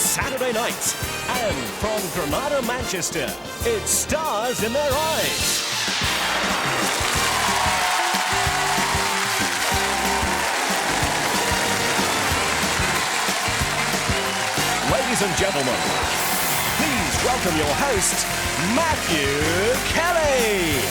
Saturday night. And from Granada, Manchester, it's Stars in Their Eyes. Ladies and gentlemen, please welcome your host, Matthew Kelly.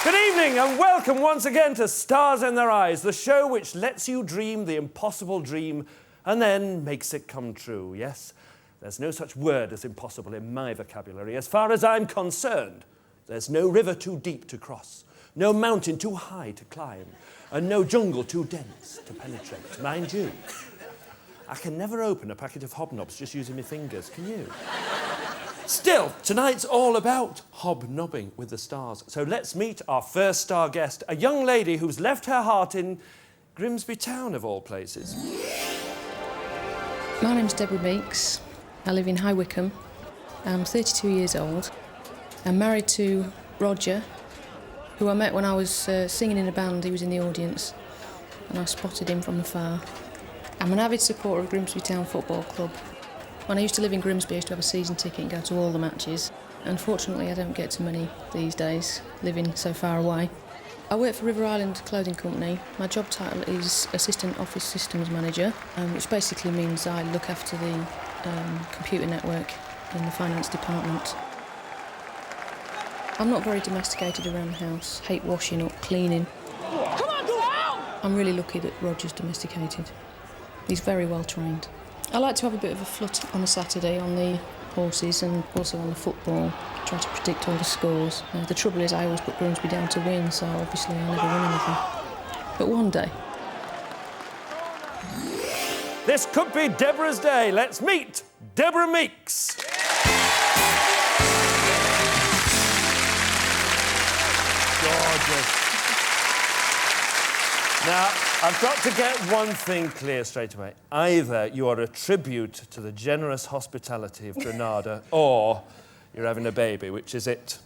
Good evening and welcome once again to Stars in Their Eyes, the show which lets you dream the impossible dream and then makes it come true. Yes, there's no such word as impossible in my vocabulary. As far as I'm concerned, there's no river too deep to cross, no mountain too high to climb, and no jungle too dense to penetrate. Mind you, I can never open a packet of hobnobs just using my fingers, can you? Still, tonight's all about hobnobbing with the stars. So let's meet our first star guest, a young lady who's left her heart in Grimsby Town, of all places. My name's Deborah Meeks. I live in High Wycombe. I'm 32 years old. I'm married to Roger, who I met when I was singing in a band. He was in the audience, and I spotted him from afar. I'm an avid supporter of Grimsby Town Football Club. When I used to live in Grimsby, I used to have a season ticket and go to all the matches. Unfortunately, I don't get to many these days, living so far away. I work for River Island Clothing Company. My job title is Assistant Office Systems Manager, which basically means I look after the computer network in the finance department. I'm not very domesticated around the house, hate washing up, cleaning. Come on, go out! I'm really lucky that Roger's domesticated. He's very well trained. I like to have a bit of a flut on a Saturday on the horses and also on the football, try to predict all the scores. The trouble is I always put Grimsby down to win, so obviously I never win anything. But one day. This could be Deborah's day. Let's meet Deborah Meeks. Gorgeous. Now, I've got to get one thing clear straight away. Either you are a tribute to the generous hospitality of Granada, or you're having a baby. Which is it?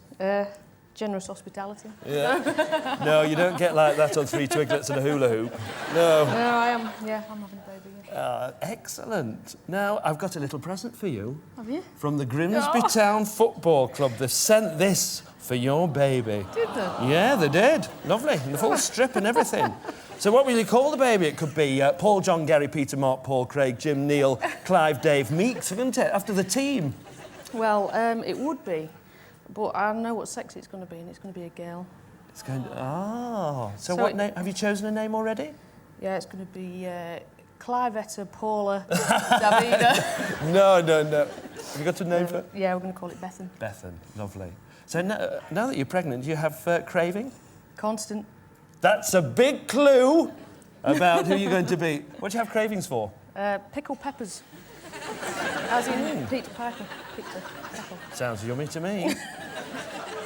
Generous hospitality. Yeah. No, you don't get like that on 3 Twiglets and a hula hoop. No. No, I am. Yeah, I'm having a baby. Yeah. Excellent. Now, I've got a little present for you. Have you? From the Grimsby Town Football Club. They've sent this for your baby. Did they? Yeah, they did. Lovely. And the full strip and everything. So what will you call the baby? It could be Paul, John, Gary, Peter, Mark, Paul, Craig, Jim, Neil, Clive, Dave, Meeks, wouldn't it? After the team. Well, it would be, but I know what sex it's going to be, and it's going to be a girl. It's going to... Oh. So what name... Have you chosen a name already? Yeah, it's going to be Clivetta, Paula, Davida. No. Have you got a name for it? Yeah, we're going to call it Bethan. Bethan. Lovely. So now that you're pregnant, do you have craving? Constant. That's a big clue about who you're going to be. What do you have cravings for? Pickled peppers. As in Peter Piper. Peter Pepper. Sounds yummy to me.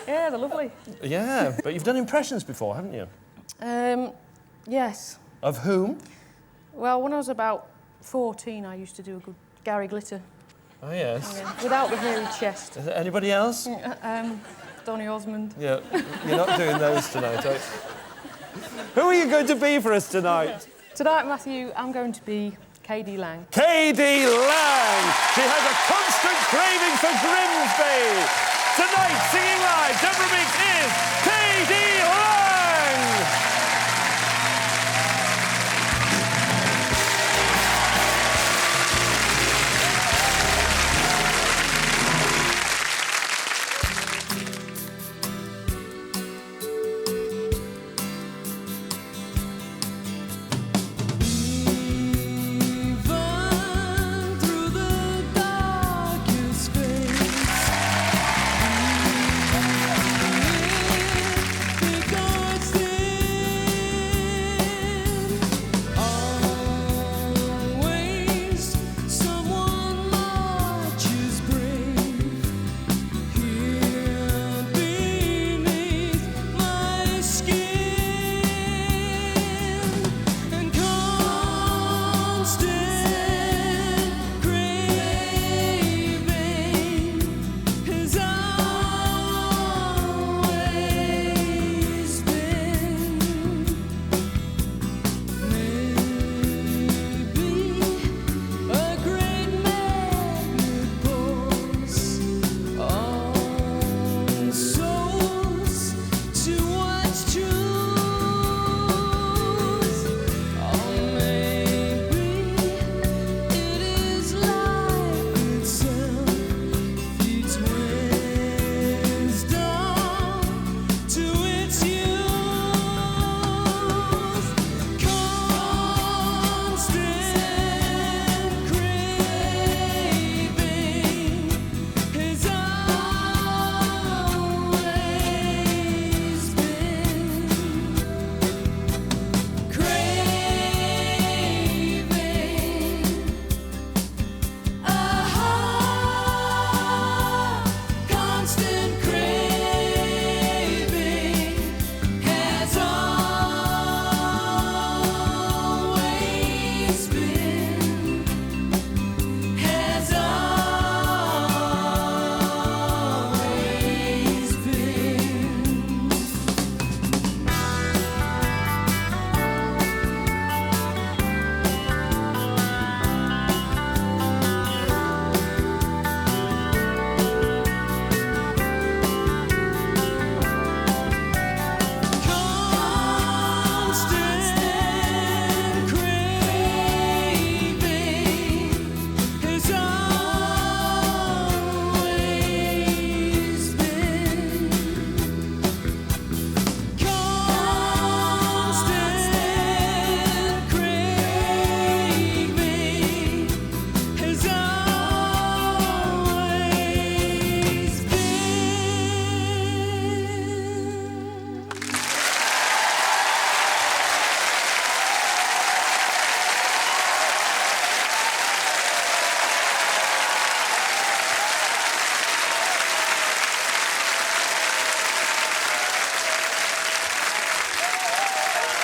Yeah, they're lovely. Yeah, but you've done impressions before, haven't you? Yes. Of whom? Well, when I was about 14, I used to do a good Gary Glitter. Oh, yes. Yeah, without the hairy chest. Is there anybody else? Donny Osmond. Yeah, you're not doing those tonight, are you? Who are you going to be for us tonight? Tonight, Matthew, I'm going to be K.D. Lang. K.D. Lang! She has a constant craving for Grimsby! Tonight, singing live, Deborah Meeks is K.D. Lang!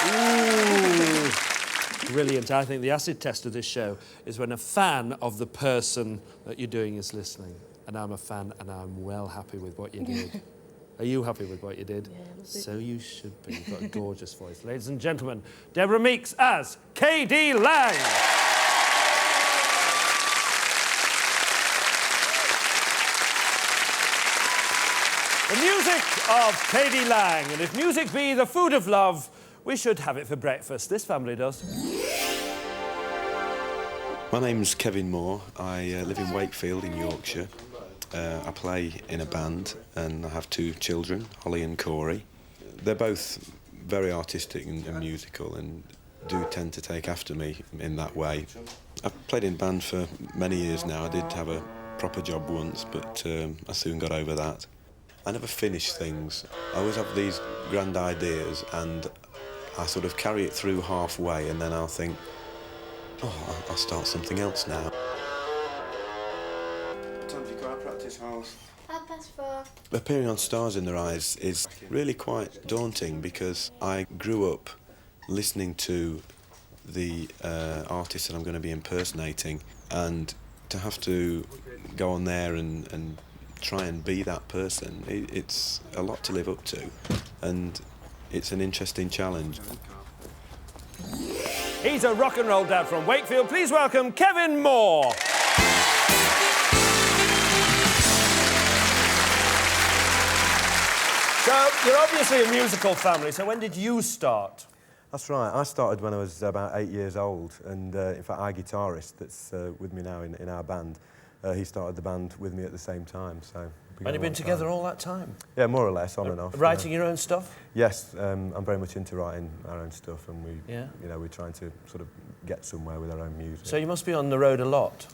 Ooh. Brilliant. I think the acid test of this show is when a fan of the person that you're doing is listening. And I'm a fan, and I'm well happy with what you did. Are you happy with what you did? Yeah, so you should be. You've got a gorgeous voice. Ladies and gentlemen, Deborah Meeks as K.D. Lang. The music of K.D. Lang. And if music be the food of love, we should have it for breakfast. This family does. My name's Kevin Moore. I live in Wakefield in Yorkshire. I play in a band and I have 2 children, Holly and Corey. They're both very artistic and musical and do tend to take after me in that way. I've played in band for many years now. I did have a proper job once, but I soon got over that. I never finish things. I always have these grand ideas and I sort of carry it through halfway and then I'll think, oh, I'll start something else now. What time do you go out practice, House? 4:30. Appearing on Stars in Their Eyes is really quite daunting because I grew up listening to the artist that I'm going to be impersonating, and to have to go on there and try and be that person, it's a lot to live up to, and it's an interesting challenge. He's a rock and roll dad from Wakefield. Please welcome Kevin Moore. So, you're obviously a musical family, so when did you start? That's right. I started when I was about 8 years old, and in fact, our guitarist that's with me now in our band, he started the band with me at the same time. So. And you've been together all that time? Yeah, more or less, on and off. Writing your own stuff? Yes, I'm very much into writing our own stuff, and we're trying to sort of get somewhere with our own music. So you must be on the road a lot?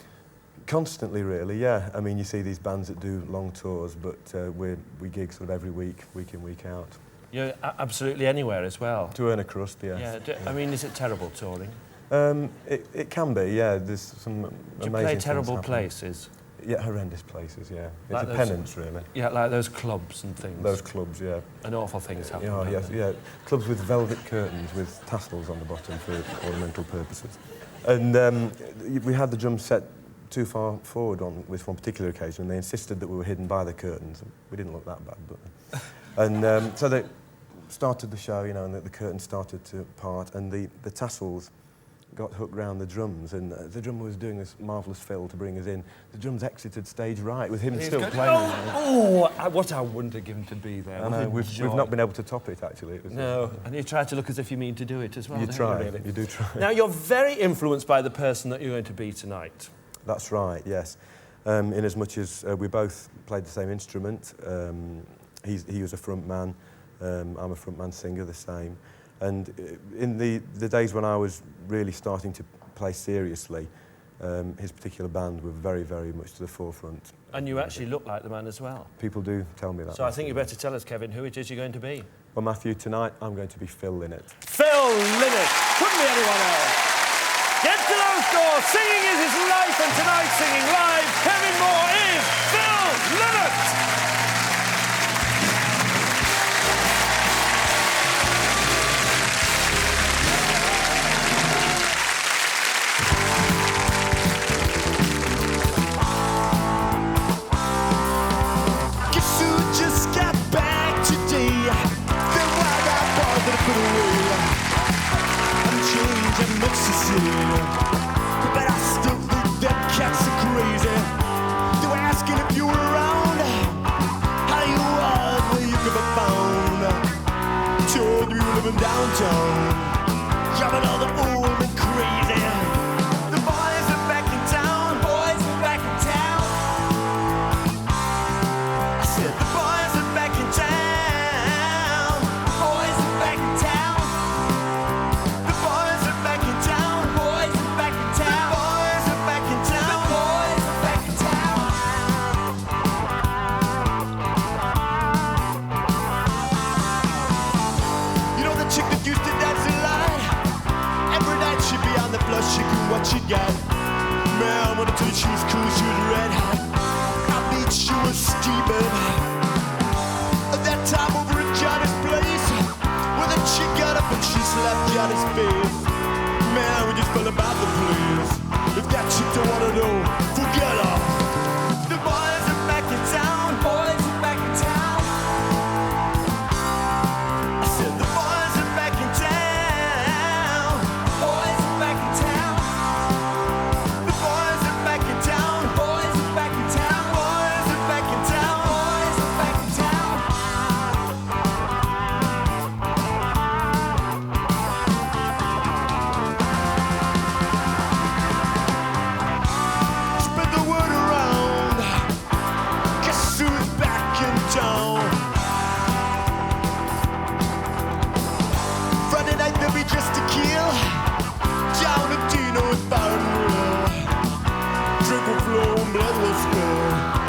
Constantly, really, yeah. I mean, you see these bands that do long tours, but we gig sort of every week in, week out. You're absolutely anywhere as well? To earn a crust, yes. Yeah. I mean, is it terrible touring? It can be, yeah. There's some amazing Do you play terrible things places? Yeah, horrendous places, yeah. It's like a penance, really. Yeah, like those clubs and things. Those clubs, yeah. And awful things happen. Oh, yes, yeah. Clubs with velvet curtains with tassels on the bottom for ornamental purposes. And we had the drum set too far forward on with one particular occasion, and they insisted that we were hidden by the curtains. We didn't look that bad, but... and so they started the show, you know, and the curtains started to part, and the tassels got hooked round the drums, and the drummer was doing this marvellous fill to bring us in. The drums exited stage right with him still playing. What I wouldn't have given to be there. I know, we've not been able to top it, actually. It was, no, and you try to look as if you mean to do it as well. You try, really? You do try. Now, you're very influenced by the person that you're going to be tonight. That's right, yes. In as much as we both played the same instrument. He was a front man, I'm a front man singer, the same. And in the days when I was really starting to play seriously, his particular band were very, very much to the forefront. And you actually look like the man as well. People do tell me that. So I think you better tell us, Kevin, who it is you're going to be. Well, Matthew, tonight I'm going to be Phil Lynott. Phil Lynott! Couldn't be anyone else. Get to those doors. Singing is his life, and tonight, singing live, Kevin Moore is Phil Lynott! But I still think that cats are crazy. They were asking if you were around, how you was, where you could be found. Told we were living downtown, driving all the old and crazy. The boys are back in town, boys are back in town. I said the boys are back in town, boys are back in town. The boys are back in town, boys are back in town. The boys are back in town, the boys are back in town. You know the chick that used to dance a lot? Every night she'd be on the floor shaking what she got. Man, I wanted to she was cool, she was red hot. I mean, she was steaming. At that time over at Johnny's place, where the chick got up and she slapped out his face. Man, we just fell about the place. If that chick don't wanna know, forget her. The boys are back in town. Boys are back in town. I said the boys are back in town. Boys are back in town. The boys are back in town. Boys are back in town. Boys are back in town. Boys are back in town. Spread the word around. Guess who's back in town? Friday night they'll be dressed to kill. Down to Dino's bar and grill. Drink will flow and blood will spill.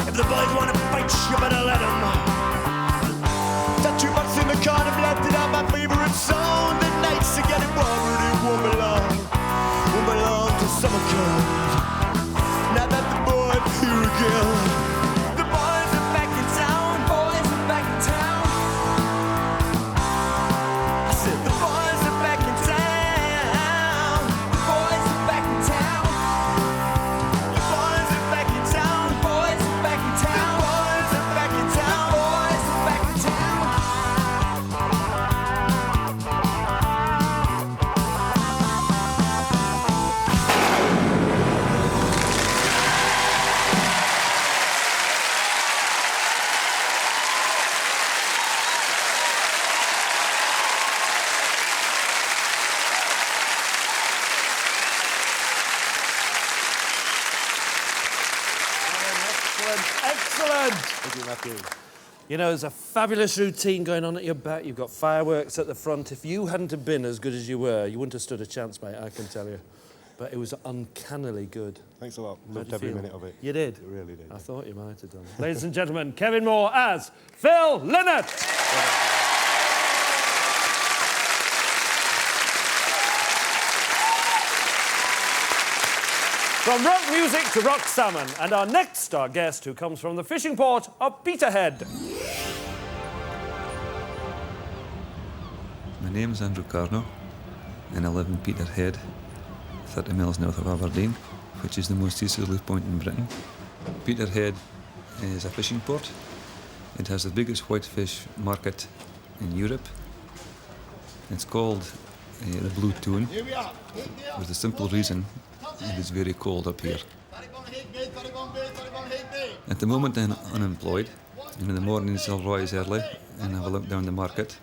If the boys wanna fight, you better let them. Tattoo box in the car and blasted out my favorite song. The nights are getting warmer, it won't belong to summer comes. Now that the boys are here again. The boys are back in town. Boys are back in town. I said the boys are back in town. The boys are back in town. The boys are back in town. The boys are back in town. The boys are back in town. The boys are back in town. Excellent! Thank you, Matthew. You know, there's a fabulous routine going on at your back. You've got fireworks at the front. If you hadn't have been as good as you were, you wouldn't have stood a chance, mate, I can tell you. But it was uncannily good. Thanks a lot. How'd Loved you every feel? minute of it. You did? I really did. I thought you might have done. Ladies and gentlemen, Kevin Moore as Phil Lynott. From rock music to rock salmon, and our next star guest who comes from the fishing port of Peterhead. My name is Andrew Caro, and I live in Peterhead, 30 miles north of Aberdeen, which is the most easterly point in Britain. Peterhead is a fishing port. It has the biggest whitefish market in Europe. It's called the Blue Tune, for the simple reason it is very cold up here. At the moment I'm unemployed, and in the mornings I'll rise early and have a look down the market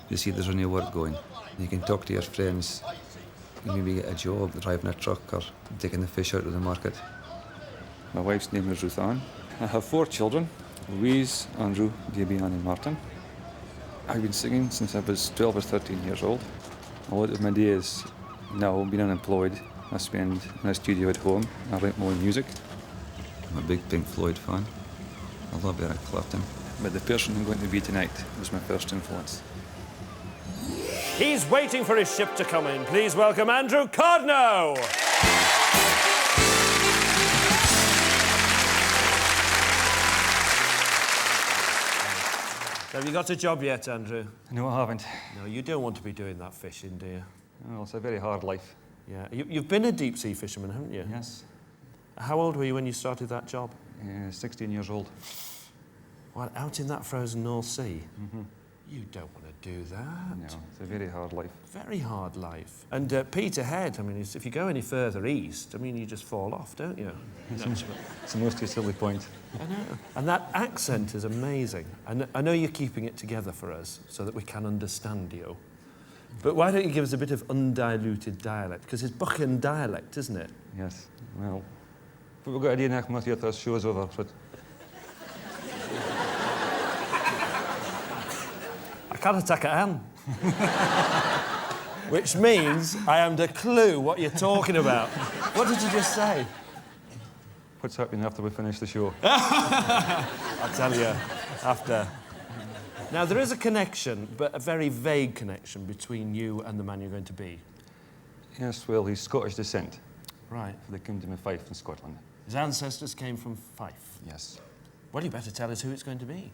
to see if there's any work going. You can talk to your friends, you maybe get a job driving a truck or taking the fish out of the market. My wife's name is Ruth Ann. I have 4 children, Louise, Andrew, Debbie, Ann and Martin. I've been singing since I was 12 or 13 years old. A lot of my days now, being unemployed, I spend in a studio at home. I write my own music. I'm a big Pink Floyd fan. I love Eric Clapton. But the person I'm going to be tonight was my first influence. He's waiting for his ship to come in. Please welcome Andrew Cardno. Have you got a job yet, Andrew? No, I haven't. No, you don't want to be doing that fishing, do you? Well, it's a very hard life. Yeah. You've been a deep-sea fisherman, haven't you? Yes. How old were you when you started that job? 16 years old. What, out in that frozen North Sea? Mm-hmm. You don't want to do that. No, it's a very hard life. Very hard life. And Peterhead, I mean, if you go any further east, I mean, you just fall off, don't you? It's the most easterly point. I know. And that accent is amazing. And I know you're keeping it together for us so that we can understand you. But why don't you give us a bit of undiluted dialect? Because it's Buchan dialect, isn't it? Yes, well, but we've got a day next month after the show's over, but I can't attack a hand. Which means I haven't a clue what you're talking about. What did you just say? what's happening after we finish the show? I'll tell you after. Now, there is a connection, but a very vague connection between you and the man you're going to be. Yes, well, he's Scottish descent. Right. For the Kingdom of Fife in Scotland. His ancestors came from Fife. Yes. Well, you better tell us who it's going to be.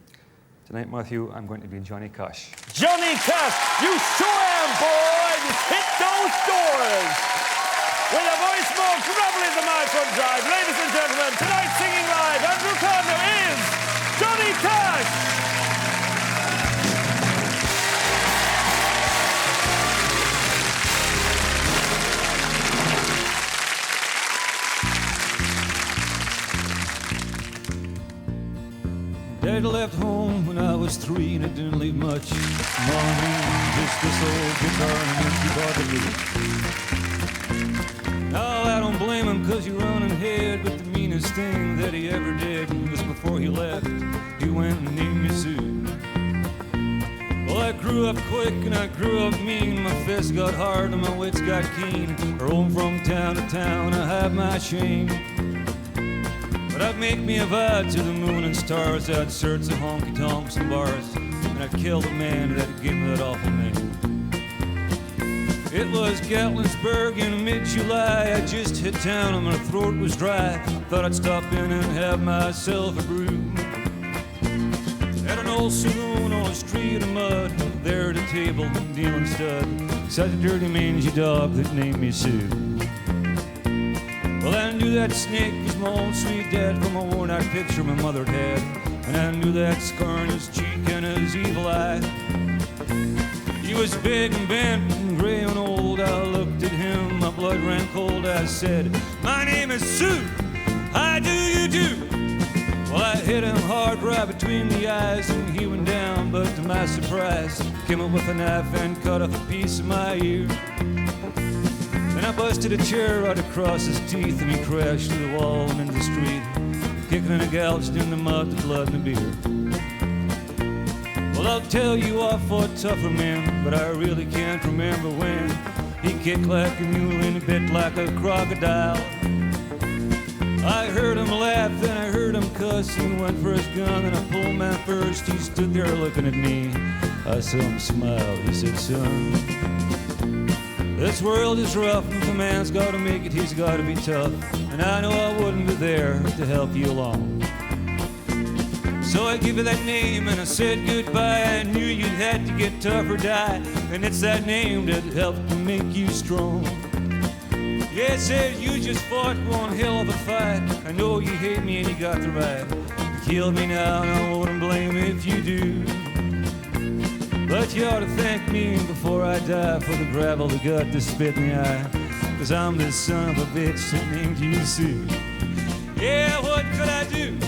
Tonight, Matthew, I'm going to be Johnny Cash. Johnny Cash, you sure am, boy! Just hit those doors! With a voice more gravelly than my front drive, ladies and gentlemen, tonight singing live, Andrew Cardner is Johnny Cash! Dad left home when I was 3 and it didn't leave much money. Just this old guitar and an empty bottle. Now I don't blame him cause he run ahead, but the meanest thing that he ever did was before he left, he went and named me Sue. Well, I grew up quick and I grew up mean. My fists got hard and my wits got keen. Roam from town to town, I have my shame. But I'd make me a vow to the moon and stars. I'd search the honky-tonks and bars, and I'd kill the man that gave me that awful name. It was Gatlinburg in mid-July. I just hit town and my throat was dry. Thought I'd stop in and have myself a brew. At an old saloon on a street of mud, there at a table dealing stud, sat a dirty mangy dog that named me Sue. Well, I knew that snake was my own sweet dad from a worn-out picture my mother had, and I knew that scar on his cheek and his evil eye. He was big and bent and gray and old. I looked at him, my blood ran cold. I said, "My name is Sue. How do you do?" Well, I hit him hard right between the eyes, and he went down. But to my surprise, came up with a knife and cut off a piece of my ear. Then I busted a chair right across his teeth, and he crashed through the wall and into the street, kicking and gouged in the mud, the blood, and the beer. Well, I'll tell you I fought tougher men, but I really can't remember when. He kicked like a mule and bit like a crocodile. I heard him laugh, then I heard him cuss, and went for his gun, and I pulled mine first. He stood there looking at me. I saw him smile. He said, "Son, this world is rough, and if a man's got to make it, he's got to be tough. And I know I wouldn't be there to help you along. So I give you that name, and I said goodbye. I knew you'd had to get tough or die, and it's that name that helped to make you strong. Yeah, it said you just fought one hell of a fight. I know you hate me and you got the right to kill me now, and I wouldn't blame you if you do. But you ought to thank me before I die for the gravel that got the spit in the eye, 'cause I'm this son of a bitch that named you Sue. Yeah, what could I do?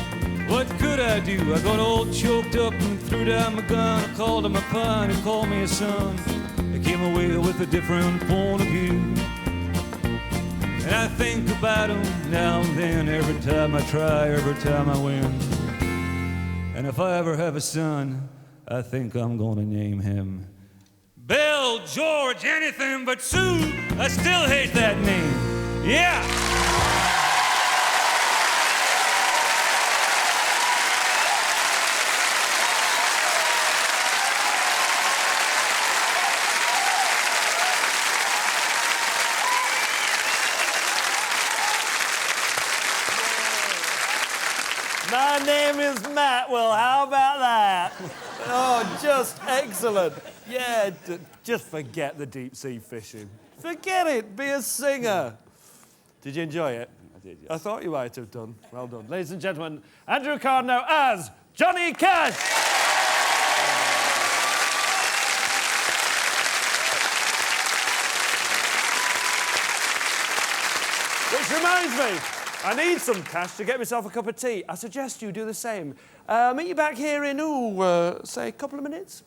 What could I do? I got all choked up and threw down my gun. I called him a pun, he called me a son. I came away with a different point of view. And I think about him now and then, every time I try, every time I win. And if I ever have a son, I think I'm gonna name him Bill, George, anything but Sue. I still hate that name. Yeah. My name is Matt. Well, how about that? Oh, just excellent. Yeah, just forget the deep sea fishing. Forget it. Be a singer. Did you enjoy it? I did, yes. I thought you might have done. Well done. Ladies and gentlemen, Andrew Cardno as Johnny Cash. Which reminds me, I need some cash to get myself a cup of tea. I suggest you do the same. Meet you back here in, say, a couple of minutes.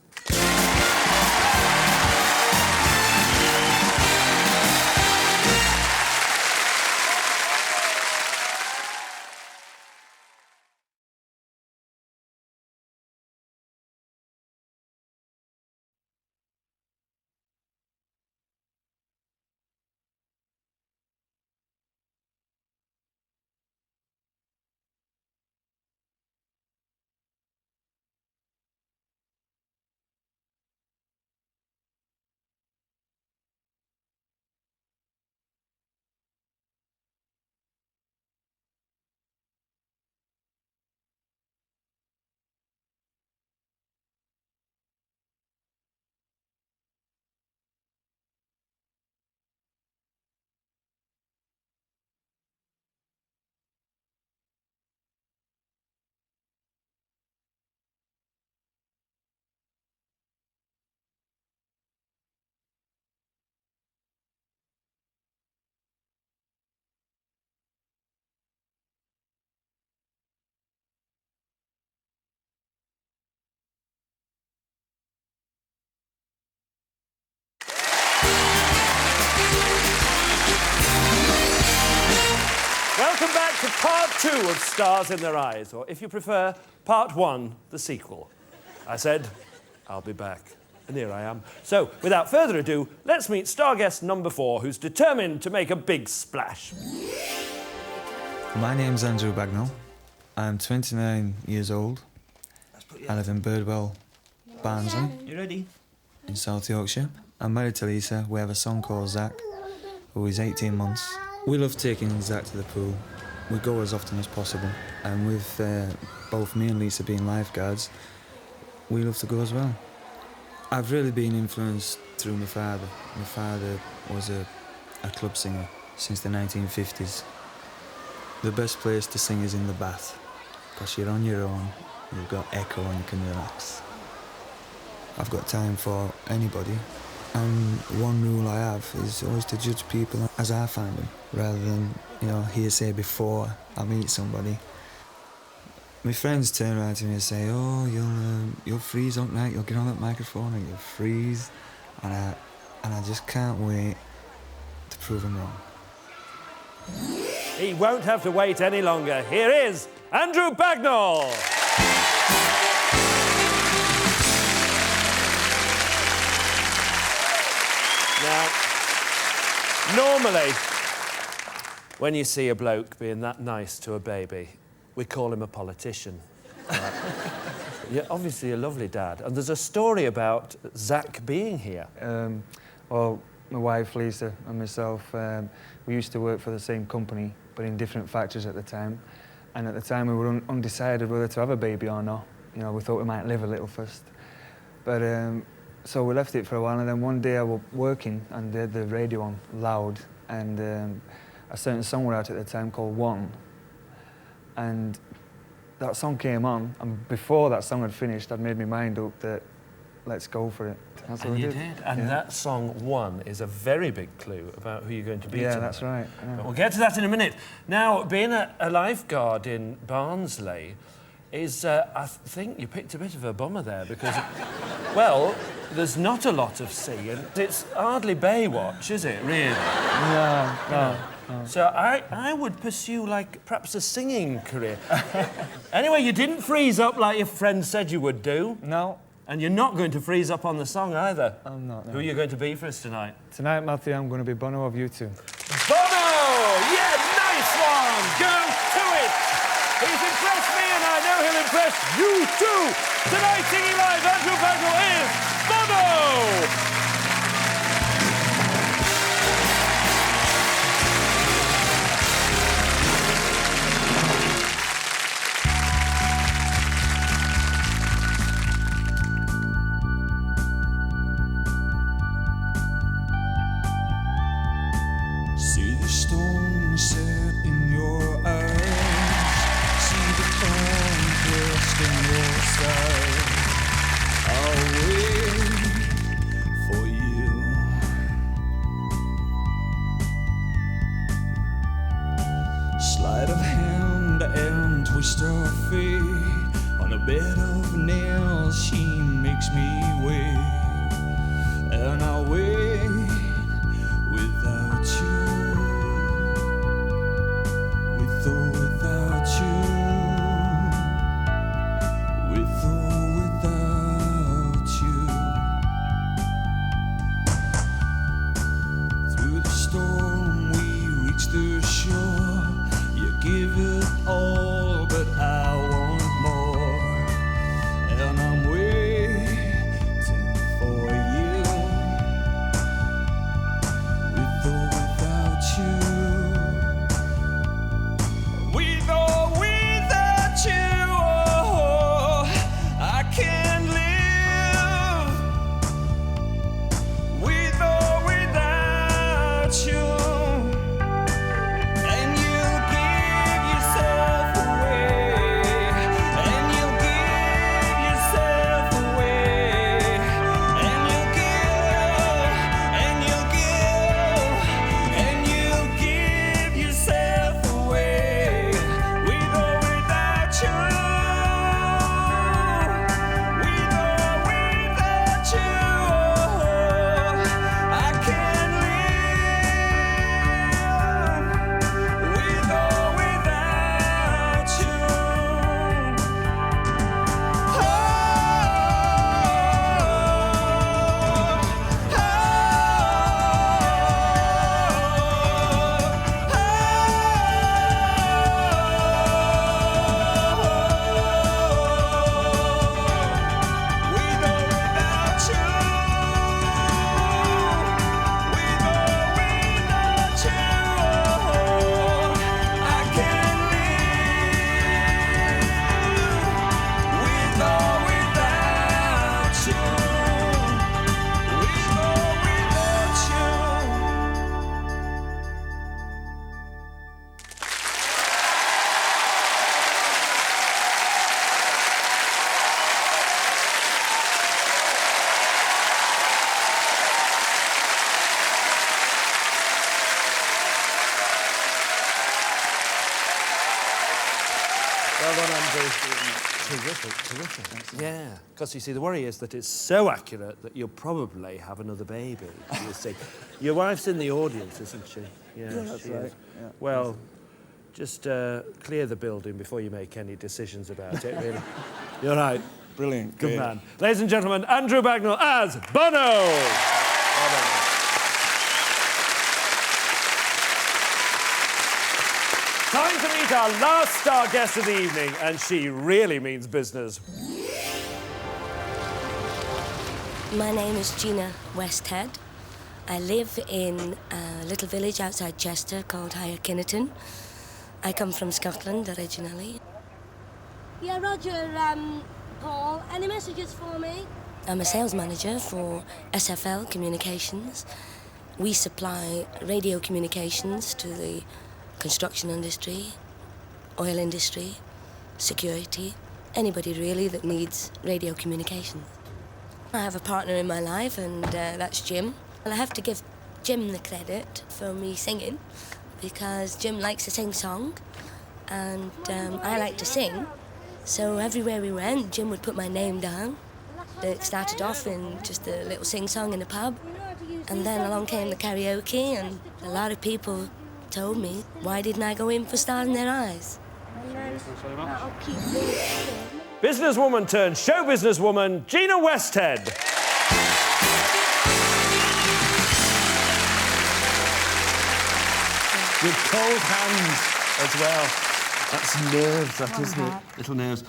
2 of Stars in Their Eyes, or if you prefer, Part 1, the sequel. I said, I'll be back. And here I am. So, without further ado, let's meet star guest number 4, who's determined to make a big splash. My name's Andrew Bagnel. I'm 29 years old. I live in Birdwell, Barnsley. You ready? In South Yorkshire. I'm married to Lisa. We have a son called Zach, who is 18 months. We love taking Zach to the pool. We go as often as possible. And with both me and Lisa being lifeguards, we love to go as well. I've really been influenced through my father. My father was a club singer since the 1950s. The best place to sing is in the bath, because you're on your own, you've got echo and you can relax. I've got time for anybody, and one rule I have is always to judge people as I find them, rather than, hearsay before I meet somebody. My friends turn around to me and say, oh, you'll freeze up night, you'll get on that microphone and you'll freeze, and I just can't wait to prove them wrong. He won't have to wait any longer. Here is Andrew Bagnel. Now, normally, when you see a bloke being that nice to a baby, we call him a politician. Right? You're obviously a lovely dad. And there's a story about Zach being here. Well, my wife Lisa and myself, we used to work for the same company, but in different factories at the time. And at the time we were undecided whether to have a baby or not. We thought we might live a little first. But so we left it for a while, and then one day I was working and they had the radio on loud, and a certain song were out at the time called One. And that song came on, and before that song had finished, I'd made my mind up that let's go for it. That's what we did. And that song, One, is a very big clue about who you're going to be tonight. That's right. Yeah. But we'll get to that in a minute. Now, being a lifeguard in Barnsley is, I think you picked a bit of a bummer there because, well, there's not a lot of sea, and it's hardly Baywatch, is it, really? No. So I would pursue, perhaps a singing career. Anyway, you didn't freeze up like your friend said you would do. No. And you're not going to freeze up on the song either. I'm not, no. Who are you going to be for us tonight? Tonight, Matthew, I'm going to be Bono of U2. Bono! Yeah, nice one! Go to it! He's impressed me and I know he'll impress you too! Tonight, singing live, Andrew Bagnel is Bono! See the stone set in your eyes, see the conquest in your side. I'll wait for you. Sleight of hand and twist of fate, on a bed of nails she makes me wait, and I'll wait without you. Terrific. Yeah, because you see, the worry is that it's so accurate that you'll probably have another baby, you see. Your wife's in the audience, isn't she? Yeah, that's she right. is. Yeah. Well, just clear the building before you make any decisions about it, really. You're right. Brilliant. Good great. man. Ladies and gentlemen, Andrew Bagnel as Bono! Time to meet our last star guest of the evening, and she really means business. My name is Gina Westhead. I live in a little village outside Chester called Higher Kinnerton. I come from Scotland originally. Yeah, Roger, Paul, any messages for me? I'm a sales manager for SFL Communications. We supply radio communications to the construction industry, oil industry, security, anybody really that needs radio communications. I have a partner in my life, and that's Jim. Well, I have to give Jim the credit for me singing, because Jim likes to sing song, and I like to sing. So everywhere we went, Jim would put my name down. It started off in just a little sing-song in a pub, and then along came the karaoke, and a lot of people told me, why didn't I go in for Stars in Their Eyes? Businesswoman turned show businesswoman, Gina Westhead. With cold hands as well. That's nerves, that, isn't it? Little nerves.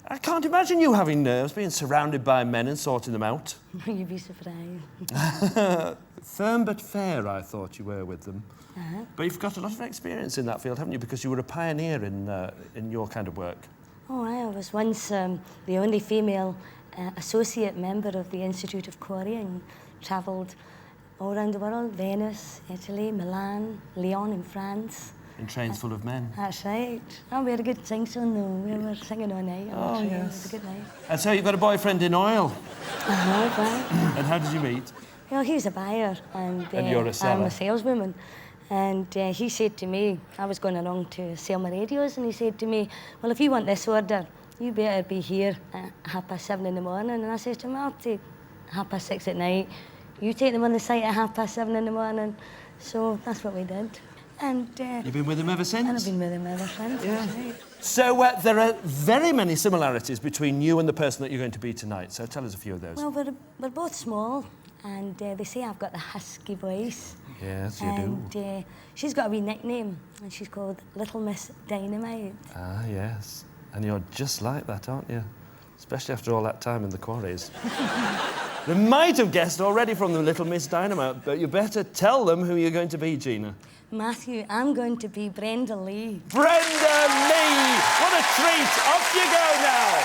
I can't imagine you having nerves, being surrounded by men and sorting them out. You'd be surprised. Firm but fair, I thought you were with them. But you've got a lot of experience in that field, haven't you? Because you were a pioneer in your kind of work. Oh, I was once the only female associate member of the Institute of Quarry, and travelled all around the world, Venice, Italy, Milan, Lyon in France. In trains full of men. That's right. Oh, we had a good sing-song though. We were singing all night on the train. Yes. It was a good night. And so you've got a boyfriend in oil. Right. And how did you meet? Well, he was a buyer, and you're a seller. I'm a saleswoman. And he said to me, I was going along to sell my radios, and he said to me, well, if you want this order, you better be here at 7:30 in the morning. And I said to him, I'll take 6:30 at night. You take them on the site at 7:30 in the morning. So that's what we did. And you've been with him ever since? And I've been with him ever since. Yeah. Right. So there are very many similarities between you and the person that you're going to be tonight. So tell us a few of those. Well, we're both small, and they say I've got the husky voice. Yes, you do. And she's got a wee nickname, and she's called Little Miss Dynamite. Ah, yes. And you're just like that, aren't you? Especially after all that time in the quarries. They might have guessed already from the Little Miss Dynamite, but you better tell them who you're going to be, Gina. Matthew, I'm going to be Brenda Lee. Brenda Lee! What a treat! Off you go now!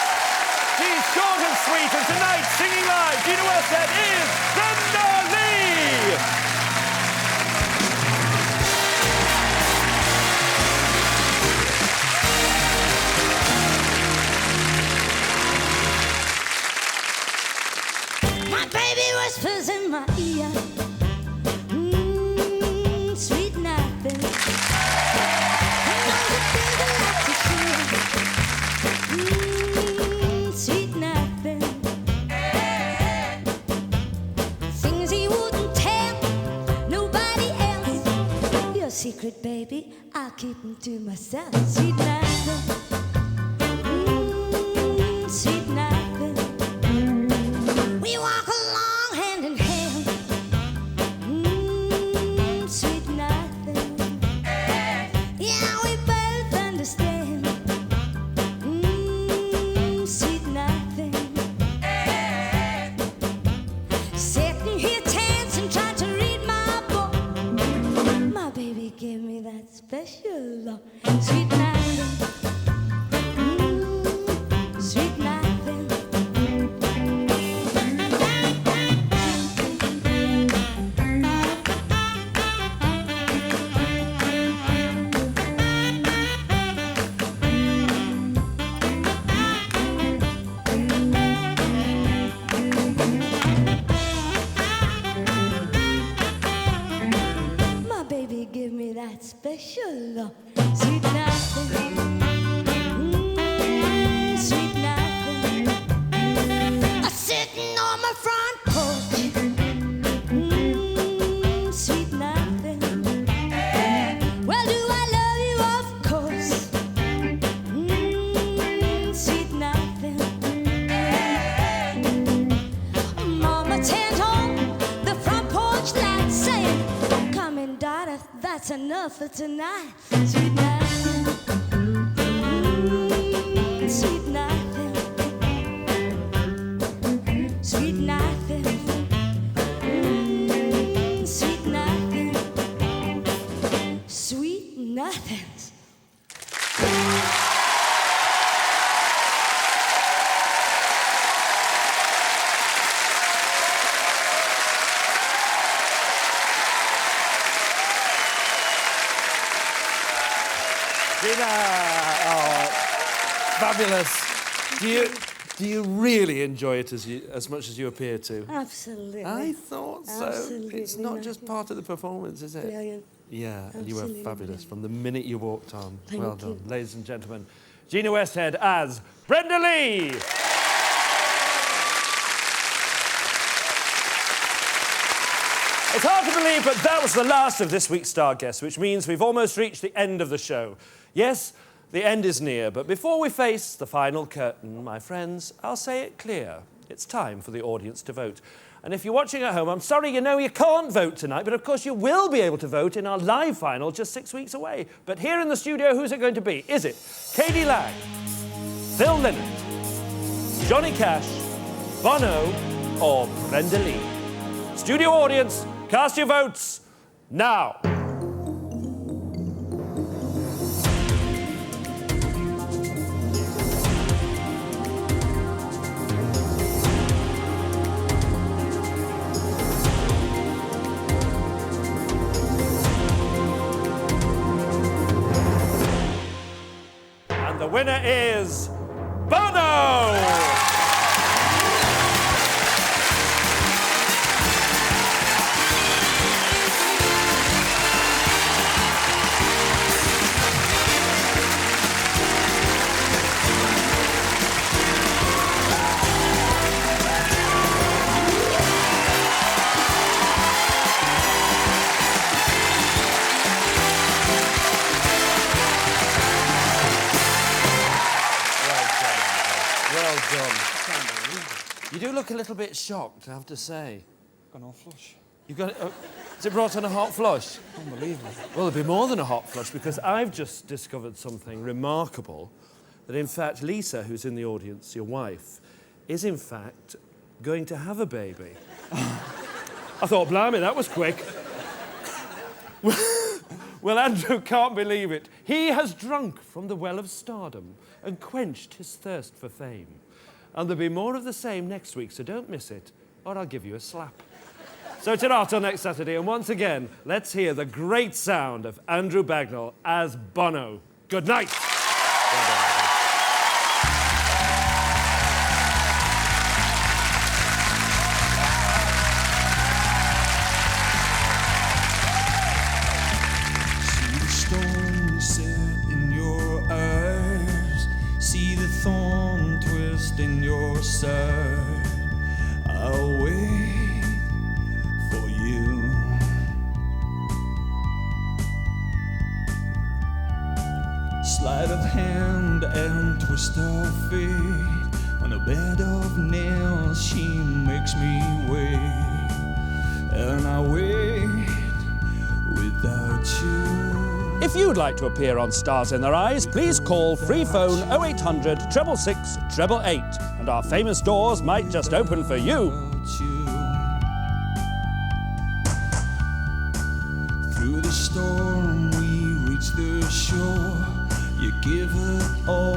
She's short and sweet, and tonight, singing live, Gina Westhead is Brenda Lee! My baby whispers in my ear, sweet nothing. Sweet nothing. Things he wouldn't tell nobody else. Your secret, baby, I'll keep them to myself. Sweet nothing. Sweet nothing. We walk along hand in hand. Sweet nothing. Yeah, we both understand. Sweet nothing. Sitting here tense and trying to read my book. My baby gave me that special love. Sweet nothing. Sweet nothing. My baby give me that special love. Sweet nothing. saying, come in, daughter, that's enough for tonight. Sweet nothing, sweet nothing, sweet nothing, sweet nothing, sweet nothings. Gina! Oh, fabulous. Do you really enjoy it as much as you appear to? Absolutely. I thought so. Absolutely. It's not just part of the performance, is it? Brilliant. Yeah, and you were Absolutely fabulous brilliant. from the minute you walked on. Thank well you. done. Ladies and gentlemen, Gina Westhead as Brenda Lee! It's hard to believe, but that was the last of this week's Star Guests, which means we've almost reached the end of the show. Yes, the end is near, but before we face the final curtain, my friends, I'll say it clear. It's time for the audience to vote. And if you're watching at home, I'm sorry, you know you can't vote tonight, but of course you will be able to vote in our live final just 6 weeks away. But here in the studio, who's it going to be? Is it Katie Lang, Phil Lynott, Johnny Cash, Bono, or Brenda Lee? Studio audience, cast your votes now. And the winner is Bono! You do look a little bit shocked, I have to say. Got no flush. You've got it. Is it brought on a hot flush? Unbelievable. Well, it'll be more than a hot flush because I've just discovered something remarkable. That in fact, Lisa, who's in the audience, your wife, is in fact going to have a baby. I thought, blimey, that was quick. Well, Andrew can't believe it. He has drunk from the well of stardom and quenched his thirst for fame. And there'll be more of the same next week, so don't miss it, or I'll give you a slap. So ta-ra till next Saturday, and once again, let's hear the great sound of Andrew Bagnel as Bono. Good night. See the stone set in your eyes, see the thorn twist in your side. I'll wait for you. Sleight of hand and twist of fate. On a bed of nails, she makes me wait, and I wait without you. If you'd like to appear on Stars in Their Eyes, please call free phone 0800 666 888, and our famous doors might just open for you. Through the storm, we reach the shore. You give it all.